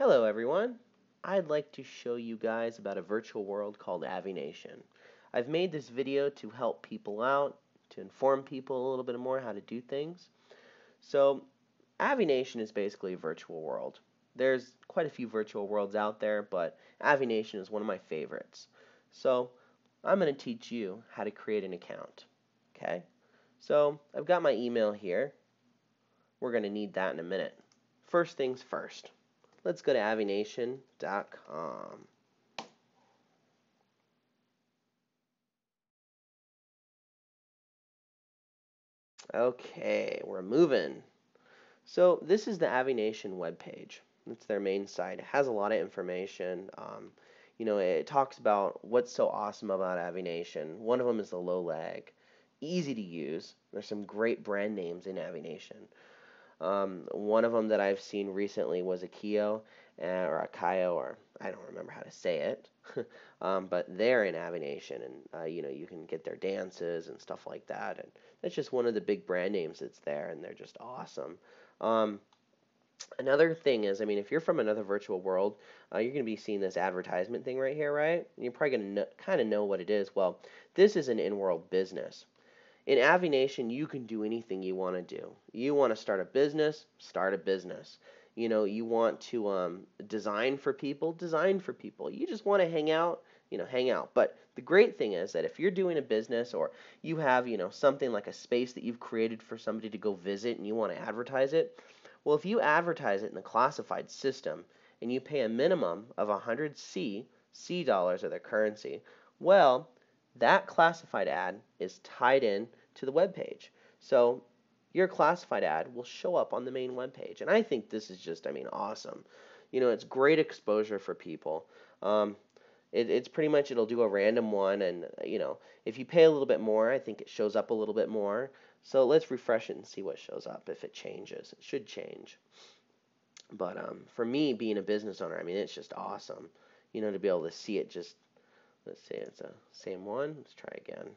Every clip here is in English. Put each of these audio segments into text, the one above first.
Hello everyone. I'd like to show you guys about a virtual world called Avination. I've made this video to help people out, to inform people a little bit more how to do things. So Avination is basically a virtual world. There's quite a few virtual worlds out there, but Avination is one of my favorites. So I'm going to teach you how to create an account. Okay? So I've got my email here. We're going to need that in a minute. First things first. Let's go to avination.com. Okay, we're moving. So this is the Avination webpage. It's their main site. It has a lot of information. It talks about what's so awesome about Avination. One of them is the low lag, easy to use. There's some great brand names in Avination. One of them that I've seen recently was Akio, or Akaio, or I don't remember how to say it. But they're in Avination, and you can get their dances and stuff like that. And that's just one of the big brand names that's there, and they're just awesome. Another thing is, if you're from another virtual world, you're going to be seeing this advertisement thing right here, right? And you're probably going to kind of know what it is. Well, this is an in-world business. In Avination, you can do anything you want to do. You want to start a business, start a business. You want to design for people, design for people. You just want to hang out, hang out. But the great thing is that if you're doing a business or you have, something like a space that you've created for somebody to go visit and you want to advertise it, well, if you advertise it in the classified system and you pay a minimum of 100 C dollars of their currency, well, that classified ad is tied in to the web page. So your classified ad will show up on the main web page. And I think this is just, awesome. It's great exposure for people. It's pretty much, it'll do a random one, and, if you pay a little bit more, I think it shows up a little bit more. So let's refresh it and see what shows up if it changes. It should change. But for me, being a business owner, it's just awesome, to be able to see it just, let's see, it's the same one. Let's try again.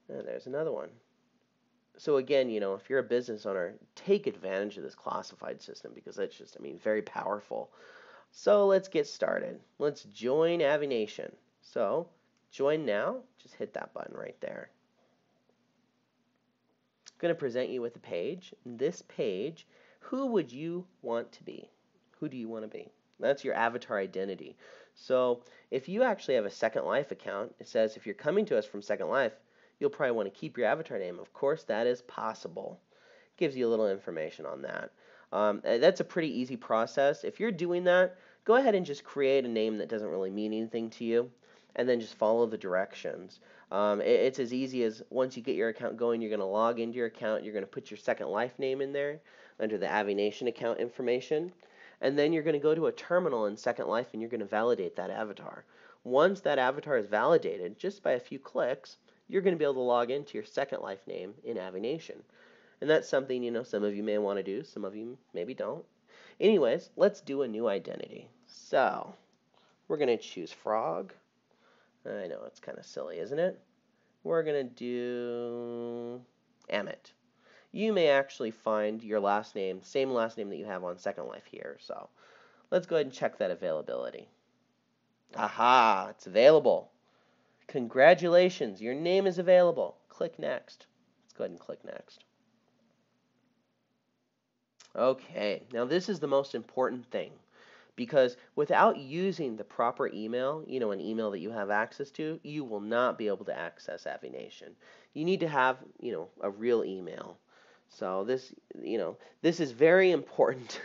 And there's another one. So again, if you're a business owner, take advantage of this classified system because it's just, very powerful. So let's get started. Let's join Avination. So join now. Just hit that button right there. I'm going to present you with a page. In this page, who would you want to be? Who do you want to be? That's your avatar identity. So if you actually have a Second Life account, it says if you're coming to us from Second Life, you'll probably want to keep your avatar name. Of course, that is possible. Gives you a little information on that. That's a pretty easy process. If you're doing that, go ahead and just create a name that doesn't really mean anything to you, and then just follow the directions. It's as easy as once you get your account going, you're going to log into your account, you're going to put your Second Life name in there under the Avination account information, and then you're going to go to a terminal in Second Life and you're going to validate that avatar. Once that avatar is validated, just by a few clicks, you're going to be able to log into your Second Life name in Avination. And that's something, some of you may want to do, some of you maybe don't. Anyways, let's do a new identity. So, we're going to choose Frog. I know, it's kind of silly, isn't it? We're going to do Amit. You may actually find your last name, same last name that you have on Second Life here. So, let's go ahead and check that availability. Aha, it's available. Congratulations, your name is available. Click Next. Let's go ahead and click Next. Okay, now this is the most important thing, because without using the proper email, an email that you have access to, you will not be able to access Avination. You need to have, a real email. So this is very important.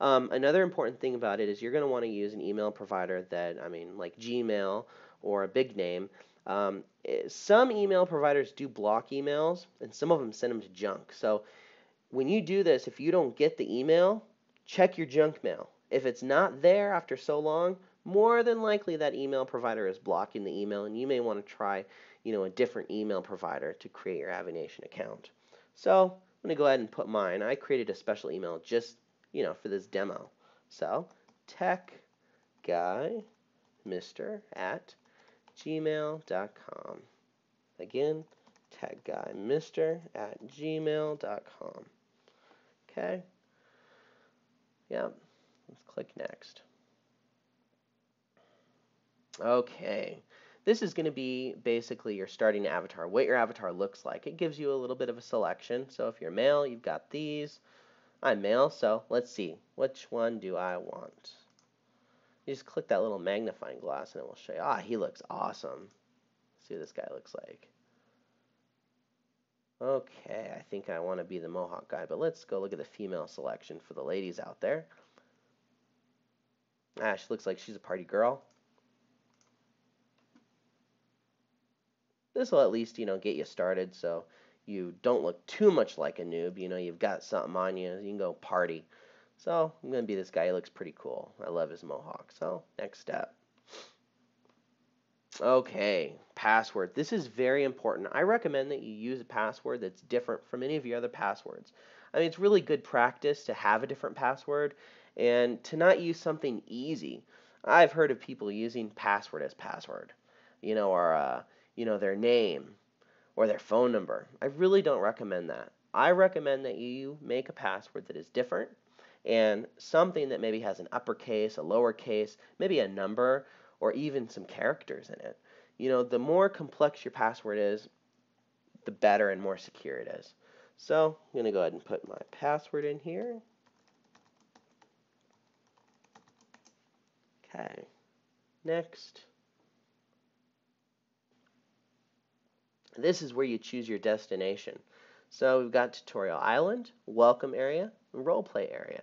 Another important thing about it is you're going to want to use an email provider that, like Gmail or a big name. Some email providers do block emails, and some of them send them to junk. So when you do this, if you don't get the email, check your junk mail. If it's not there after so long, more than likely that email provider is blocking the email, and you may want to try, a different email provider to create your Avination account. So I'm going to go ahead and put mine. I created a special email just, for this demo. So techguymr@gmail.com. Again, techguymr@gmail.com. Okay, Yeah, let's click next. Okay, this is going to be basically your starting avatar, what your avatar looks like. It gives you a little bit of a selection. So if you're male, you've got these. I'm male, so let's see. Which one do I want? You just click that little magnifying glass and it will show you. Ah, he looks awesome. Let's see what this guy looks like. Okay, I think I want to be the Mohawk guy, but let's go look at the female selection for the ladies out there. Ah, she looks like she's a party girl. This will at least, get you started so you don't look too much like a noob. You've got something on you. You can go party. So I'm going to be this guy. He looks pretty cool. I love his mohawk. So next step. Okay, password. This is very important. I recommend that you use a password that's different from any of your other passwords. I mean, it's really good practice to have a different password and to not use something easy. I've heard of people using password as password, or their name or their phone number. I really don't recommend that. I recommend that you make a password that is different and something that maybe has an uppercase, a lowercase, maybe a number, or even some characters in it. The more complex your password is, the better and more secure it is. So I'm going to go ahead and put my password in here. Okay, next. This is where you choose your destination. So we've got Tutorial Island, Welcome Area, and Roleplay Area.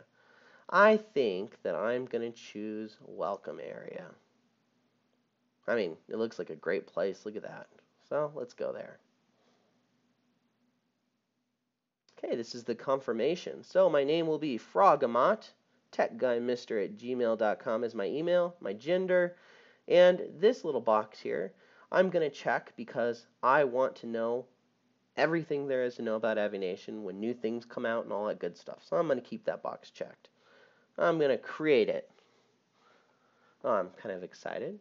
I think that I'm going to choose Welcome Area. I mean, it looks like a great place. Look at that. So let's go there. Okay, this is the confirmation. So my name will be Frogamot. TechGuyMr@gmail.com is my email, my gender, and this little box here I'm going to check because I want to know everything there is to know about Avination when new things come out and all that good stuff. So I'm going to keep that box checked. I'm going to create it. Oh, I'm kind of excited.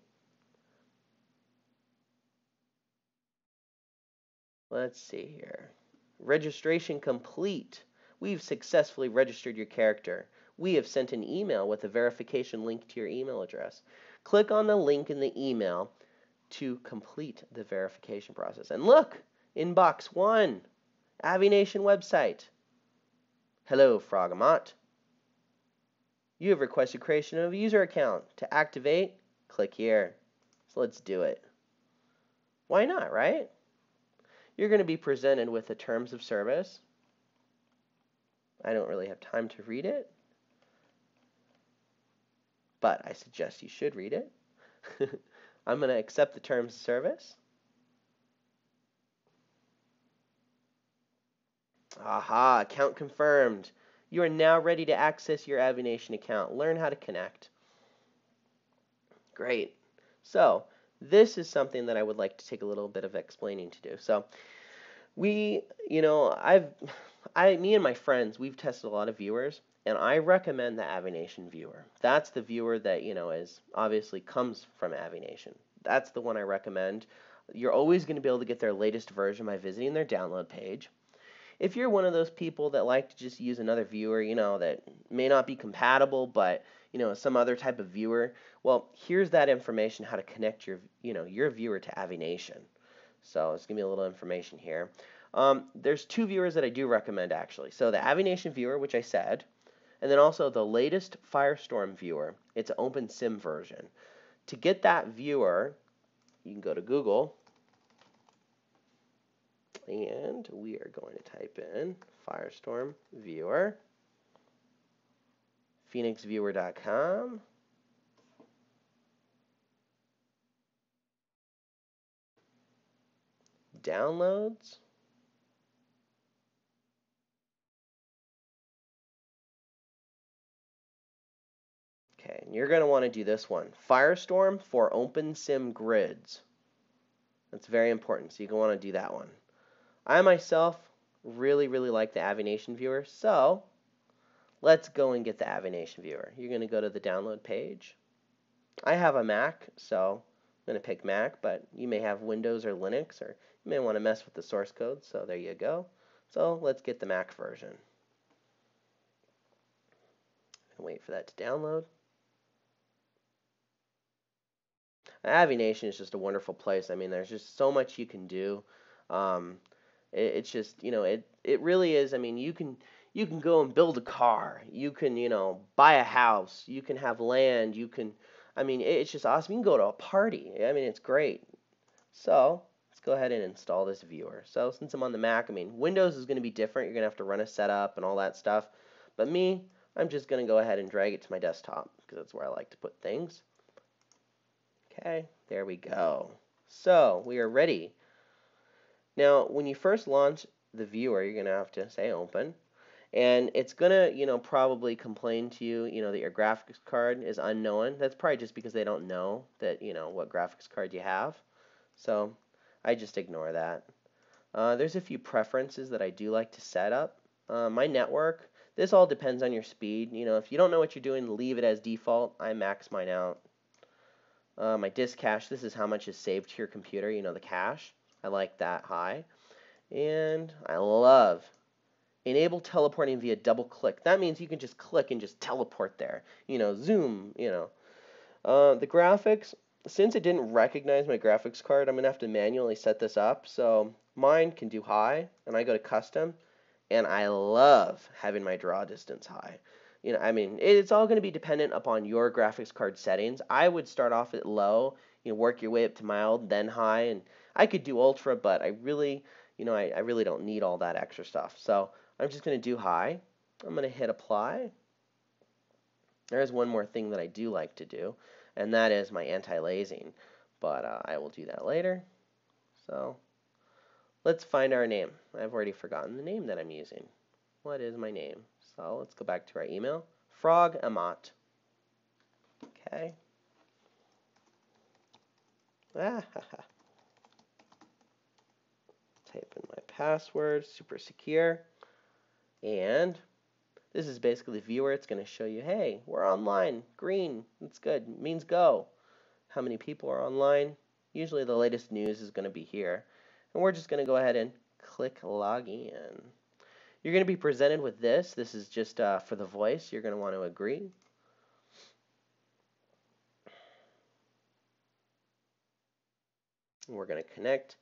Let's see here. Registration complete. We've successfully registered your character. We have sent an email with a verification link to your email address. Click on the link in the email to complete the verification process. And look, in box 1, Avination website. Hello, Frogamot. You have requested creation of a user account. To activate, click here. So let's do it. Why not, right? You're going to be presented with the terms of service. I don't really have time to read it, but I suggest you should read it. I'm going to accept the terms of service. Aha, account confirmed. You are now ready to access your Avination account. Learn how to connect. Great. So this is something that I would like to take a little bit of explaining to do. So me and my friends, we've tested a lot of viewers, and I recommend the Avination viewer. That's the viewer that, is obviously comes from Avination. That's the one I recommend. You're always going to be able to get their latest version by visiting their download page. If you're one of those people that like to just use another viewer, that may not be compatible, but some other type of viewer, well, here's that information how to connect your viewer to Avination. So it's gonna be a little information here. There's 2 viewers that I do recommend actually. So the Avination viewer, which I said, and then also the latest Firestorm viewer. It's an OpenSim version. To get that viewer, you can go to Google. And we are going to type in Firestorm Viewer, phoenixviewer.com. Downloads. Okay, and you're going to want to do this one. Firestorm for OpenSim grids. That's very important, so you're going to want to do that one. I myself really like the Avination viewer, so let's go and get the Avination viewer. You're going to go to the download page. I have a Mac, so I'm going to pick Mac, but you may have Windows or Linux, or you may want to mess with the source code, so there you go. So let's get the Mac version. And wait for that to download. Avination is just a wonderful place. I mean, there's just so much you can do. Um, it's just, it really is. I mean, you can go and build a car. You can, buy a house. You can have land. I mean, it's just awesome. You can go to a party. I mean, it's great. So let's go ahead and install this viewer. So since I'm on the Mac, I mean, Windows is going to be different. You're going to have to run a setup and all that stuff. But me, I'm just going to go ahead and drag it to my desktop because that's where I like to put things. Okay, there we go. So we are ready. Now, when you first launch the viewer, you're going to have to say open. And it's going to, probably complain to you, that your graphics card is unknown. That's probably just because they don't know that, what graphics card you have. So I just ignore that. There's a few preferences that I do like to set up. My network, this all depends on your speed. If you don't know what you're doing, leave it as default. I max mine out. My disk cache, this is how much is saved to your computer, the cache. I like that high. And I love enable teleporting via double click. That means you can just click and just teleport there. Zoom, The graphics, since it didn't recognize my graphics card, I'm going to have to manually set this up. So mine can do high, and I go to custom, and I love having my draw distance high. I mean, it's all going to be dependent upon your graphics card settings. I would start off at low, work your way up to mild, then high, and I could do ultra, but I really, I really don't need all that extra stuff. So I'm just going to do high. I'm going to hit apply. There's one more thing that I do like to do, and that is my anti-aliasing, but I will do that later. So let's find our name. I've already forgotten the name that I'm using. What is my name? So let's go back to our email. Frog Amat. Okay. Type in my password, super secure. And this is basically the viewer. It's going to show you, hey, we're online. Green. That's good. It means go. How many people are online? Usually the latest news is going to be here. And we're just going to go ahead and click login. You're going to be presented with this. This is just for the voice. You're going to want to agree. We're going to connect.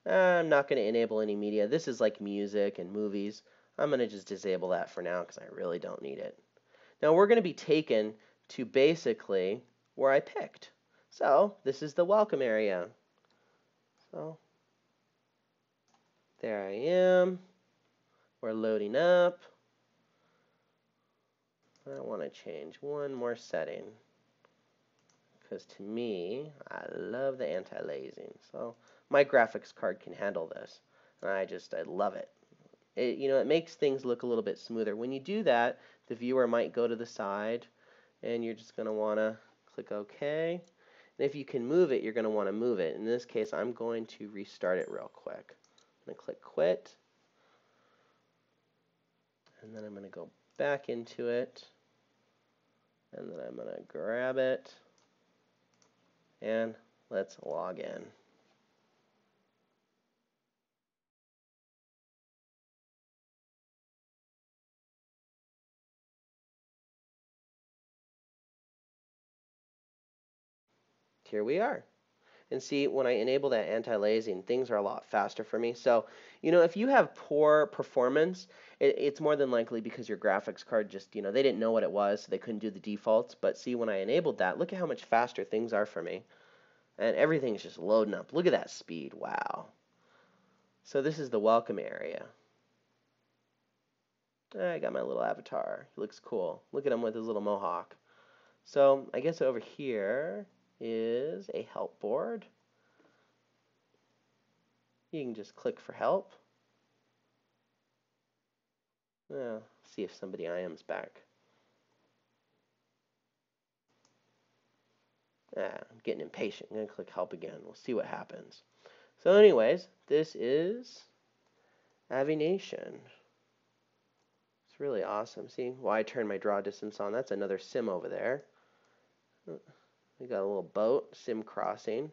I'm not going to enable any media. This is like music and movies. I'm going to just disable that for now because I really don't need it. Now we're going to be taken to basically where I picked. So this is the welcome area. So there I am. We're loading up. I want to change one more setting because to me, I love the anti-aliasing. So my graphics card can handle this. And I love it. It makes things look a little bit smoother. When you do that, the viewer might go to the side, and you're just going to want to click OK. And if you can move it, you're going to want to move it. In this case, I'm going to restart it real quick. I'm going to click Quit, and then I'm going to go back into it, and then I'm going to grab it, and let's log in. Here we are. And see, when I enable that anti-aliasing, things are a lot faster for me. So, if you have poor performance, it's more than likely because your graphics card just, they didn't know what it was, so they couldn't do the defaults. But see, when I enabled that, look at how much faster things are for me. And everything's just loading up. Look at that speed. Wow. So this is the welcome area. I got my little avatar. He looks cool. Look at him with his little mohawk. So I guess over here is a help board. You can just click for help. See if somebody IM's back. I'm getting impatient. I'm going to click help again. We'll see what happens. So anyways, this is Avination. It's really awesome. See, why I turned my draw distance on. That's another sim over there. We got a little boat, sim crossing.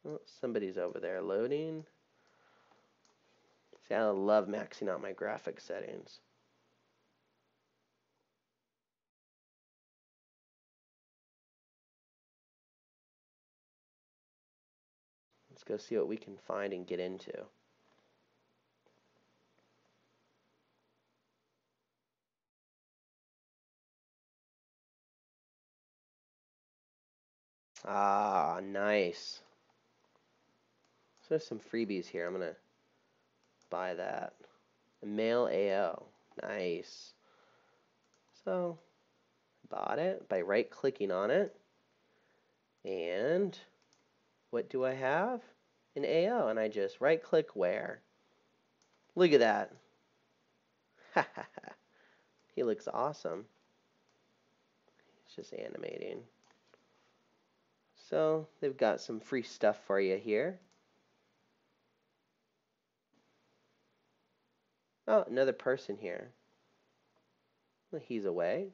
Oh, somebody's over there loading. See, I love maxing out my graphic settings. Let's go see what we can find and get into. Ah, nice. So there's some freebies here. I'm going to buy that. Mail AO. Nice. So, bought it by right-clicking on it. And what do I have? An AO. And I just right-click where? Look at that. He looks awesome. It's just animating. So, they've got some free stuff for you here. Oh, another person here. Well, he's away.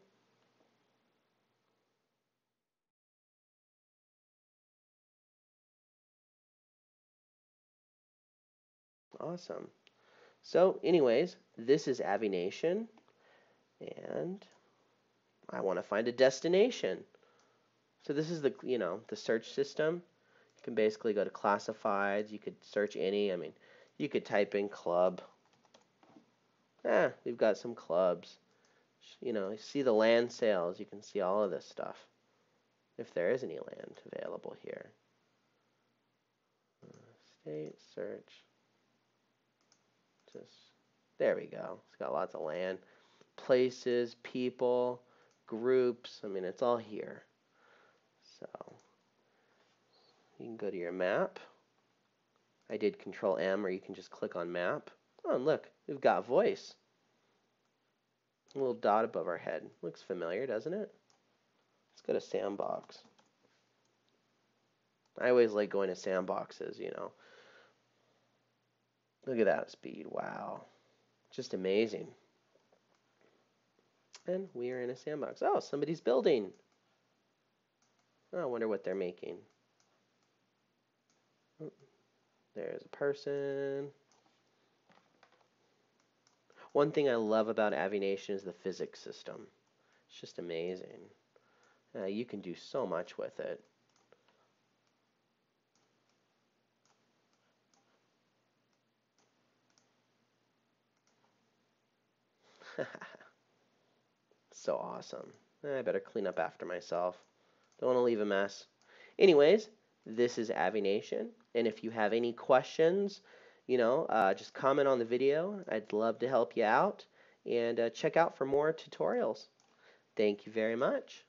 Awesome. So, anyways, this is Avination, and I want to find a destination. So this is the the search system. You can basically go to classifieds. You could search any. I mean, you could type in club. We've got some clubs. You see the land sales. You can see all of this stuff. If there is any land available here. State search. There we go. It's got lots of land. Places, people, groups. I mean, it's all here. So you can go to your map. I did Control M, or you can just click on map. Oh, and look, we've got voice. A little dot above our head. Looks familiar, doesn't it? Let's go to sandbox. I always like going to sandboxes. Look at that speed. Wow. Just amazing. And we are in a sandbox. Oh, somebody's building. Oh, I wonder what they're making. There's a person. One thing I love about Avination is the physics system. It's just amazing. You can do so much with it. So awesome. I better clean up after myself. Don't want to leave a mess. Anyways, this is Avination, and if you have any questions, just comment on the video. I'd love to help you out, and check out for more tutorials. Thank you very much.